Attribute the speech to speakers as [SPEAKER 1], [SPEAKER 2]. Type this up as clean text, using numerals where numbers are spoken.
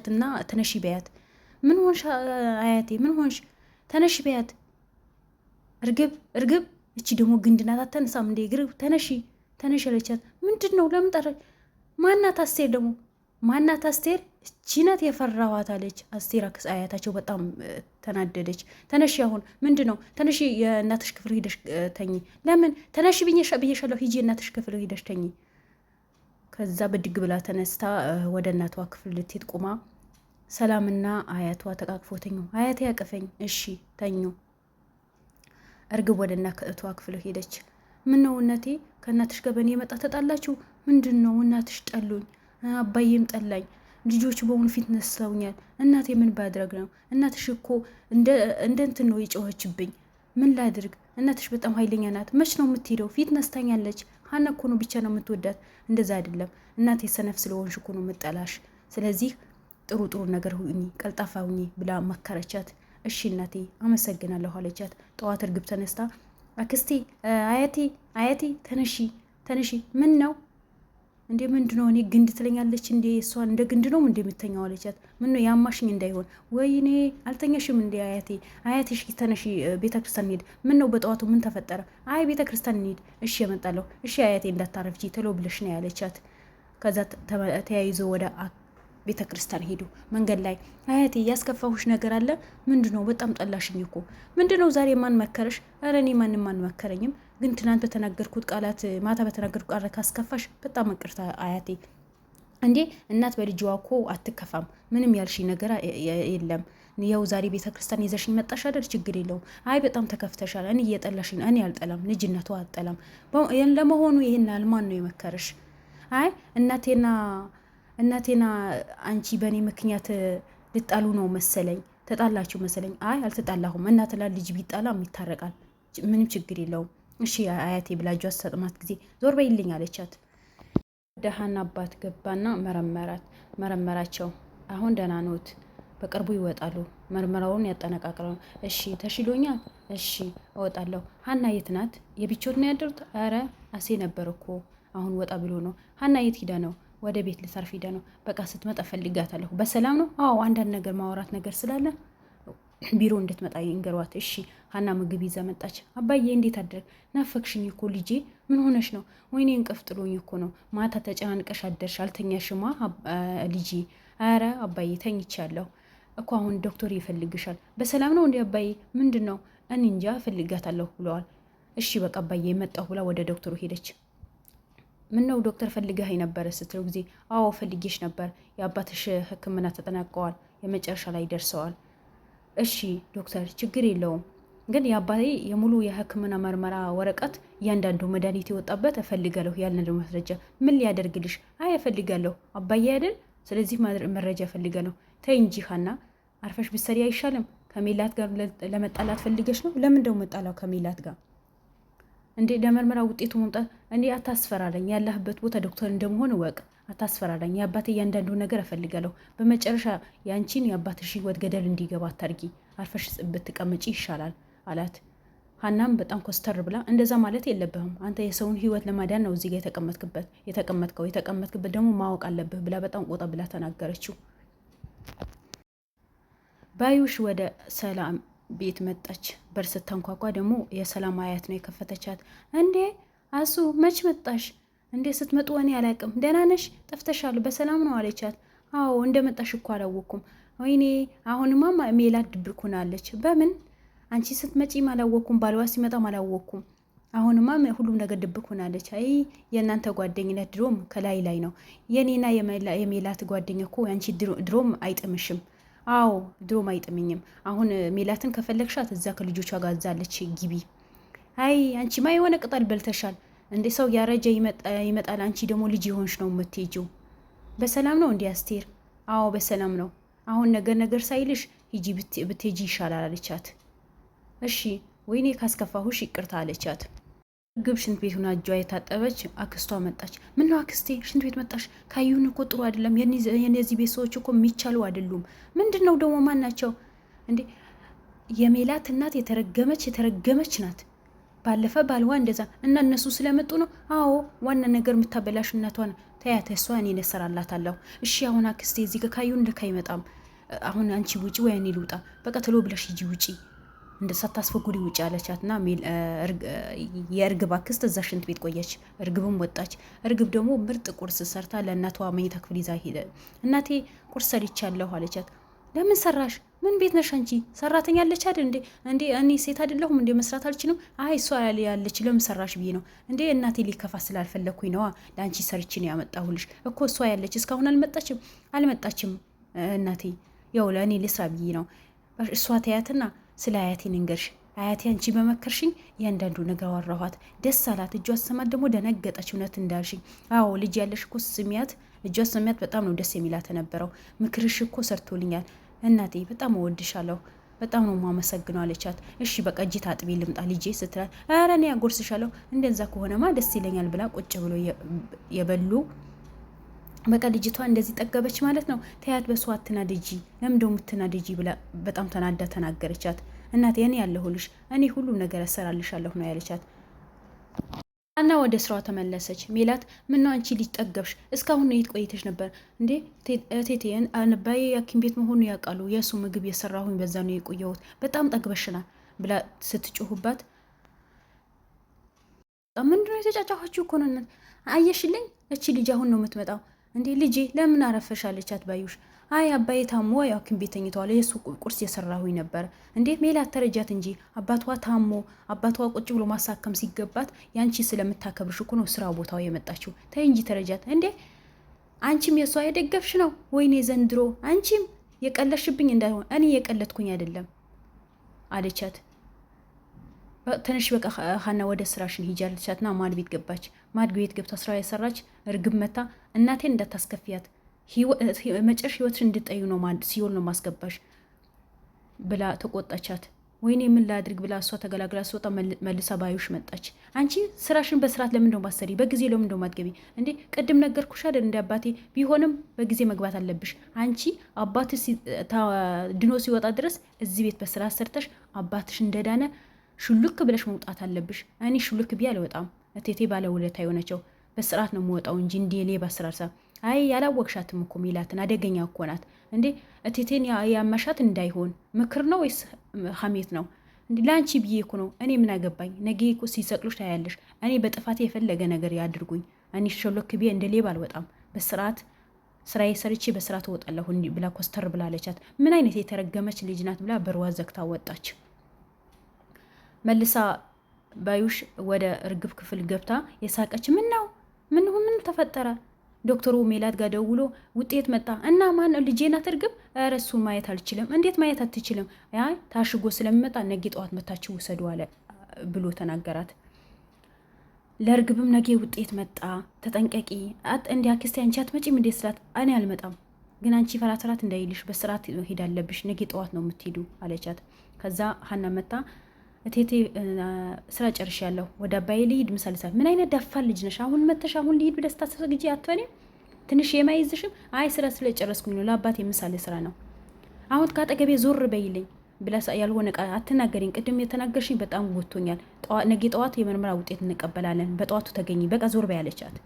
[SPEAKER 1] እና ተነሺ በያት። ምን ሆንሽ አያቴ? ምን ሆንሽ? ተነሺ በያት። እርግብ እቺ ደግሞ ግንድናት አተነሳም እንደ እግር ተነሺ አለቻት። ምንድን ነው ለምን ጠራ? ማናት አስቴር ደግሞ ማናት አስቴር? እቺ ናት የፈራኋት አለች አስቴር። አያታቸው በጣም ተናደደች። ተነሺ አሁን ምንድን ነው? ተነሺ የእናትሽ ክፍል ሂደሽ ተኚ። ለምን? ተነሺ ብዬሻለሁ። ሂጂ የእናትሽ ክፍል ሂደሽ ተኚ። ከዛ ብድግ ብላ ተነስታ ወደ እናቷ ክፍል ልትሄድ ቁማ ሰላምና አያቷ ተቃቅፎ ተኙ። አያቴ ያቀፈኝ። እሺ ተኙ። እርግብ ወደ እናቷ ክፍል ሄደች። ምን ነው እናቴ ከእናትሽ ጋር በእኔ የመጣ ተጣላችሁ? ምንድን ነው? እናትሽ ጠሉኝ፣ አባዬም ጠላኝ፣ ልጆቹ በሙሉ ፊት ነስተውኛል። እናቴ ምን ባድረግ ነው? እናትሽ እኮ እንደ እንትን ነው የጮኸችብኝ። ምን ላድርግ? እናትሽ በጣም ኃይለኛ ናት። መች ነው የምትሄደው? ፊት ነስታኛለች። ሀና እኮ ነው ብቻ ነው የምትወዳት። እንደዛ አይደለም እናቴ ሰነፍ ስለሆንሽ እኮ ነው የምጠላሽ። ስለዚህ ጥሩ ነገር ሁኚ፣ ቀልጣፋ ሁኚ ብላ መከረቻት። እሺ እናቴ አመሰግናለሁ አለቻት። ጠዋት እርግብ ተነስታ አክስቴ አያቴ ተነሺ። ምን ነው እንዴ? ምንድነው? እኔ ግንድ ትለኛለች እንዴ? እሷን እንደ ግንድ ነው እንዴ የምተኛው አለቻት። ምን ነው ያማሽኝ እንዳይሆን? ወይኔ አልተኛሽም እንዴ አያቴ እሺ ተነሺ፣ ቤተክርስቲያን እንሂድ። ምን ነው በጠዋቱ ምን ተፈጠረ? አይ ቤተክርስቲያን እንሂድ። እሺ እመጣለሁ። እሺ አያቴ እንዳታረፍጂ ቶሎ ብለሽ ነው ያለቻት። ከዛ ተያይዞ ወደ ቤተ ክርስቲያን ሄዱ። መንገድ ላይ አያቴ ያስከፋሁሽ ነገር አለ? ምንድነው? በጣም ጠላሽኝ እኮ። ምንድነው ዛሬ ማን መከረሽ? ኧረ እኔ ማንም አልመከረኝም፣ ግን ትናንት በተናገርኩት ቃላት ማታ በተናገርኩት ቃላት ካስከፋሽ በጣም ይቅርታ አያቴ። እንዴ እናት በልጅዋ እኮ አትከፋም። ምንም ያልሽ ነገር የለም። ያው ዛሬ ቤተ ክርስቲያን ይዘሽኝ መጣሽ አይደል? ችግር የለውም። አይ በጣም ተከፍተሻል። እኔ እየጠላሽኝ። እኔ አልጠላም፣ ልጅነቷ አልጠላም። ለመሆኑ ይሄን ማን ነው የመከረሽ? አይ እናቴና አንቺ በእኔ ምክንያት ልጣሉ ነው መሰለኝ። ተጣላችሁ መሰለኝ። አይ አልተጣላሁም። እናት ልጅ ቢጣላም ይታረቃል፣ ምንም ችግር የለውም። እሺ አያቴ ብላ እጇ ሰጥማት ጊዜ ዞር በይልኝ አለቻት። ደሃና አባት ገባና መረመራቸው። አሁን ደህና ኖት፣ በቅርቡ ይወጣሉ፣ ምርመራውን ያጠናቅቃሉ። እሺ ተሽሎኛል። እሺ እወጣለሁ። ሀና የት ናት? የቢቾት ነው ያደሩት? አረ አሴ ነበር እኮ አሁን ወጣ ብሎ ነው። ሀና የት ሂዳ ነው? ወደ ቤት ልታርፍ ሂዳ ነው። በቃ ስትመጣ ፈልጋታለሁ። በሰላም ነው? አዎ አንዳንድ ነገር ማውራት ነገር ስላለ ቢሮ እንድትመጣ ይንገሯት። እሺ ሀና ምግብ ይዛ መጣች። አባዬ እንዴት አደረግ? ናፈክሽኝ እኮ ልጄ። ምን ሆነሽ ነው? ወይኔ እንቅልፍ ጥሎኝ እኮ ነው። ማታ ተጨናንቀሽ አደርሽ። አልተኛሽማ ልጄ? አረ አባዬ ተኝቻለሁ እኮ። አሁን ዶክተር ይፈልግሻል። በሰላም ነው እንዴ አባዬ? ምንድን ነው? እኔ እንጃ ፈልጋታለሁ ብለዋል። እሺ በቃ አባዬ መጣሁ ብላ ወደ ዶክተሩ ሄደች። ምን ነው ዶክተር ፈልገህ ነበረ ስትለው ጊዜ አዎ ፈልጌሽ ነበር። የአባትሽ ሕክምና ተጠናቀዋል፣ የመጨረሻ ላይ ደርሰዋል። እሺ ዶክተር ችግር የለውም፣ ግን የአባቴ የሙሉ የሕክምና መርመራ ወረቀት እያንዳንዱ መድኃኒት የወጣበት እፈልጋለሁ ያልነው ማስረጃ። ምን ሊያደርግልሽ? አይ እፈልጋለሁ አባዬ አይደል? ስለዚህ መረጃ እፈልጋለሁ። ተይ እንጂ ሀና አርፈሽ ብትሰሪ አይሻልም? ከሜላት ጋር ለመጣላት ፈልገሽ ነው? ለምን ደው መጣላው ከሜላት ጋር እንዴ? ለምርመራ ውጤቱ መምጣት እንዴ? አታስፈራራኝ። ያለህበት ቦታ ዶክተር እንደመሆን እወቅ። አታስፈራራኝ። የአባቴ እያንዳንዱ ነገር እፈልጋለሁ። በመጨረሻ ያንቺን የአባትሽ ህይወት ገደል እንዲገባ አታርጊ። አርፈሽ ብትቀመጪ ይሻላል አላት። ሀናም በጣም ኮስተር ብላ እንደዛ ማለት የለብህም፣ አንተ የሰውን ህይወት ለማዳን ነው እዚህ ጋር የተቀመጥክበት ደግሞ ማወቅ አለብህ ብላ በጣም ቆጣ ብላ ተናገረችው። ባዩሽ ወደ ሰላም ቤት መጣች። በር ስታንኳኳ ደግሞ የሰላም አያት ነው የከፈተቻት። እንዴ አሱ መች መጣሽ እንዴ? ስትመጡ እኔ አላቅም። ደህና ነሽ? ጠፍተሻል። በሰላም ነው አለቻት። አዎ እንደመጣሽ እኮ አላወኩም። ወይኔ አሁንማ ሜላት ድብቅ ሆናለች። በምን? አንቺ ስትመጪም አላወኩም፣ ባልዋ ሲመጣም አላወኩም። አሁንማ ሁሉም ነገር ድብቅ ሆናለች። አይ የእናንተ ጓደኝነት ድሮም ከላይ ነው። የኔና የሜላት ጓደኛ እኮ አንቺ ድሮም አይጥምሽም። አዎ ድሮም አይጥምኝም። አሁን ሜላትን ከፈለግሻት እዛ ከልጆቿ ጋር እዛለች ግቢ። አይ አንቺማ የሆነ ቅጠል በልተሻል እንዴ? ሰው ያረጀ ይመጣል፣ አንቺ ደግሞ ልጅ የሆንሽ ነው የምትሄጂው። በሰላም ነው እንዴ አስቴር? አዎ በሰላም ነው። አሁን ነገር ሳይልሽ ሂጂ ብትሄጂ ይሻላል አለቻት። እሺ ወይኔ ካስከፋሁሽ ይቅርታ አለቻት። ግብ ሽንት ቤት ሆና እጇ የታጠበች አክስቷ መጣች። ምን ነው አክስቴ ሽንት ቤት መጣሽ? ካዩን እኮ ጥሩ አይደለም። የነዚህ ቤት ሰዎች እኮ የሚቻሉ አይደሉም። ምንድን ነው ደግሞ ማን ናቸው እንዴ? የሜላት እናት የተረገመች ናት። ባለፈ ባልዋ እንደዛ እና እነሱ ስለመጡ ነው። አዎ ዋና ነገር የምታበላሽ እናቷ ነው። ተያት፣ እሷ እኔ እሰራላታለሁ። እሺ አሁን አክስቴ እዚህ ጋር ካዩን ልክ አይመጣም። አሁን አንቺ ውጪ ወይ እኔ ልውጣ? በቃ ትሎ ብለሽ ሂጂ ውጪ እንደ ሳታስፈጉዲ ውጭ አለቻትና የእርግብ አክስት እዛ ሽንት ቤት ቆየች። እርግብም ወጣች። እርግብ ደግሞ ምርጥ ቁርስ ሰርታ ለእናቷ መኝታ ክፍል ይዛ ሄደ። እናቴ ቁርስ ሰርቻለሁ አለቻት። ለምን ሰራሽ? ምን ቤት ነሽ አንቺ? ሰራተኛ አለች አይደል እንዴ? እኔ ሴት አይደለሁም እንዴ? መስራት አልችልም? አይ እሷ ያለች ለምን ሰራሽ ብዬ ነው እንዴ። እናቴ ሊከፋ ስላልፈለግኩኝ ነዋ ለአንቺ ሰርች ነው ያመጣሁልሽ እኮ። እሷ ያለች እስካሁን አልመጣችም እናቴ። ያው ለእኔ ልስራ ብዬ ነው። እሷ ተያትና ስለ አያቴ ንገርሽ። አያቴ አንቺ በመከርሽኝ እያንዳንዱ ነገር አወራኋት። ደስ አላት። እጇ ሰማት ደግሞ ደነገጠች። እውነት እንዳልሽኝ አዎ ልጅ ያለሽ እኮ ስሚያት፣ እጇ ሰሚያት በጣም ነው ደስ የሚላት የነበረው። ምክርሽ እኮ ሰርቶልኛል እናቴ፣ በጣም እወድሻለሁ፣ በጣም ነው ማመሰግነው አለቻት። እሺ በቃ እጅ ታጥቢ ልምጣ ልጄ ስትላት፣ ኧረ እኔ አጎርስሻለሁ፣ እንደዛ ከሆነማ ደስ ይለኛል ብላ ቁጭ ብሎ የበሉ በቃ ልጅቷ እንደዚህ ጠገበች ማለት ነው። ተያት በሷ አትናደጂ፣ ለምን ደሞ ምትናደጂ ብላ በጣም ተናዳ ተናገረቻት። እናቴ እኔ ያለሁልሽ፣ እኔ ሁሉ ነገር እሰራልሻለሁ ነው ያለቻት። አና ወደ ስራዋ ተመለሰች። ሜላት ምነው አንቺ ልጅ ጠገብሽ? እስካሁን የት ቆይተሽ ነበር እንዴ? ቴቴን አባዬ ሐኪም ቤት መሆኑ ያውቃሉ። የእሱ ምግብ የሰራሁኝ በዛ ነው የቆየሁት። በጣም ጠግበሽና ብላ ስትጮሁባት፣ ምንድነው የተጫጫኋችሁ እኮ ነው። አየሽልኝ፣ እቺ ልጅ አሁን ነው የምትመጣው እንዴ? ልጄ ለምን አረፈሽ አለቻት ባዩሽ። አይ አባዬ ታሞ ሐኪም ቤት ተኝተዋል። የሱ ቁርስ የሰራሁኝ ነበር። እንዴ ሜላት ተረጃት እንጂ አባቷ ታሞ አባቷ ቁጭ ብሎ ማሳከም ሲገባት ያንቺ ስለምታከብርሽ እኮ ነው ስራ ቦታው የመጣችው። ተይ እንጂ ተረጃት። እንዴ አንቺም የሷ የደገፍሽ ነው ወይኔ ዘንድሮ አንቺም የቀለሽብኝ እንዳይሆን። እኔ የቀለትኩኝ አይደለም አለቻት። ትንሽ በቃ ሀና ወደ ስራሽን ሂጂ አለቻትና ማድ ቤት ገባች። ማድ ቤት ገብታ ስራ የሰራች እርግብ መታ እናቴን እንዳታስከፊያት መጨረሻ ህይወትሽ እንድጠዩ ነው ሲኦል ነው ማስገባሽ ብላ ተቆጣቻት። ወይኔ ምን ላድርግ ብላ እሷ ተገላግላ ስወጣ መልሳ ባዩሽ መጣች። አንቺ ስራሽን በስርዓት ለምን ነው ማሰሪ? በጊዜ ለምን ነው ማትገቢ እንዴ? ቅድም ነገርኩሽ አይደል እንደ አባቴ ቢሆንም በጊዜ መግባት አለብሽ። አንቺ አባትሽ ድኖ ሲወጣ ድረስ እዚህ ቤት በስርዓት ሰርተሽ አባትሽ እንደዳነ ሹልክ ብለሽ መውጣት አለብሽ። እኔ ሹልክ ብዬ አልወጣም። እቴቴ ባለውለታ የሆነችው በስርዓት ነው የምወጣው እንጂ እንዲህ ሌባ ስራርሳ። አይ ያላወቅሻትም እኮ ሜላትን አደገኛ እኮ ናት እንዴ። እቴቴን ያመሻት እንዳይሆን ምክር ነው ወይስ ሀሜት ነው እንዴ? ለአንቺ ብዬ እኮ ነው። እኔ ምን አገባኝ? ነገ እኮ ሲሰቅሉሽ ታያለሽ። እኔ በጥፋቴ የፈለገ ነገር ያድርጉኝ። እኔ ሾሎክ ብዬ እንደ ሌባ አልወጣም። በስርዓት ስራዬ ሰርቼ በስርዓት እወጣለሁ ብላ ኮስተር ብላለቻት። ምን አይነት የተረገመች ልጅ ናት ብላ በርዋ ዘግታ ወጣች። መልሳ ባዩሽ ወደ እርግብ ክፍል ገብታ የሳቀች ምን ተፈጠረ? ዶክተሩ ሜላት ጋር ደውሎ ውጤት መጣ እና ማን ልጄ ናት እርግብ? ኧረ እሱን ማየት አልችልም። እንዴት ማየት አትችልም? አይ ታሽጎ ስለሚመጣ ነገ ጠዋት መታችሁ ውሰዱ አለ ብሎ ተናገራት። ለእርግብም ነገ ውጤት መጣ ተጠንቀቂ፣ እንዲ አክስቴ አንቺ አትመጪም እንዴ ስላት፣ እኔ አልመጣም ግን አንቺ ፈራተራት እንዳይልሽ በስርዓት ሄድ አለብሽ፣ ነገ ጠዋት ነው የምትሄዱ አለቻት። ከዛ ሀና መጣ እቴቴ ስራ ጨርሻለሁ ወደ አባዬ ልሂድ ምሳሌ። ምን አይነት ደፋር ልጅ ነሽ? አሁን መተሽ አሁን ልሂድ ብለሽ ታሰግጂ አትበኔም? ትንሽ የማይዝሽም? አይ ስራ ስለጨረስኩኝ ነው ለአባቴ ምሳሌ ስራ ነው። አሁን ካጠገቤ ዞር በይልኝ ብላ ያልሆነ ቃል አትናገሪኝ። ቅድም የተናገርሽኝ በጣም ጎቶኛል። ነገ ጠዋት የምርመራ ውጤት እንቀበላለን። በጠዋቱ ተገኝ በቃ ዞር በይ አለቻት።